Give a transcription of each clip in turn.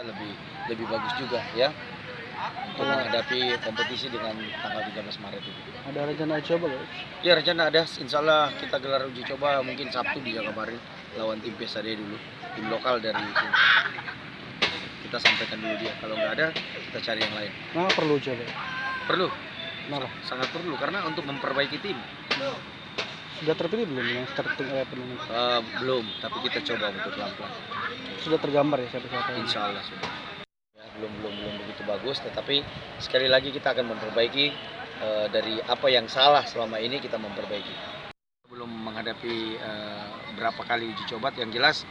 lebih lebih bagus juga ya untuk menghadapi kompetisi dengan tanggal 13 Maret itu. Ada rencana coba guys? Ya rencana ada, insya Allah kita gelar uji coba mungkin Sabtu di Jakabaring lawan tim PSD dulu, tim lokal dari sini. Kita sampaikan dulu dia, kalau nggak ada kita cari yang lain. Nah, perlu coba. Perlu, Kenapa? sangat perlu karena untuk memperbaiki tim. Sudah terpilih belum yang starting eleven? Belum, tapi kita coba untuk pelan-pelan. Sudah tergambar ya siapa-siapa? Insya Allah sudah. Ya, belum begitu bagus, tetapi sekali lagi kita akan memperbaiki dari apa yang salah selama ini kita memperbaiki. Belum menghadapi berapa kali uji coba, yang jelas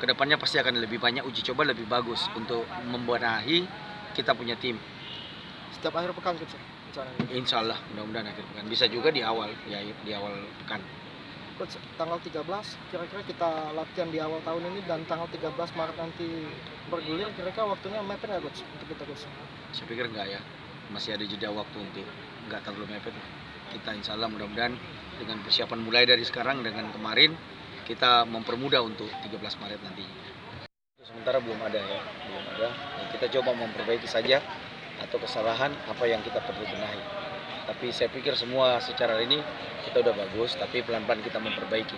kedepannya pasti akan lebih banyak uji coba, lebih bagus untuk membenahi kita punya tim. Setiap akhir pekan gitu. Insya Allah, mudah-mudahan akhir pekan. Bisa juga di awal, ya di awal pekan. Coach, tanggal 13 kira-kira kita latihan di awal tahun ini dan tanggal 13 Maret nanti bergulir, kira-kira waktunya mepet nggak coach untuk kita coach? Saya pikir enggak ya, masih ada jeda waktu untuk enggak terlalu mepet. Kita insya Allah mudah-mudahan dengan persiapan mulai dari sekarang dengan kemarin kita mempermudah untuk 13 Maret nanti. Sementara belum ada ya, belum ada. Nah, kita coba memperbaiki saja atau kesalahan apa yang kita perlu benahi. Tapi saya pikir semua secara ini kita udah bagus, tapi pelan-pelan kita memperbaiki.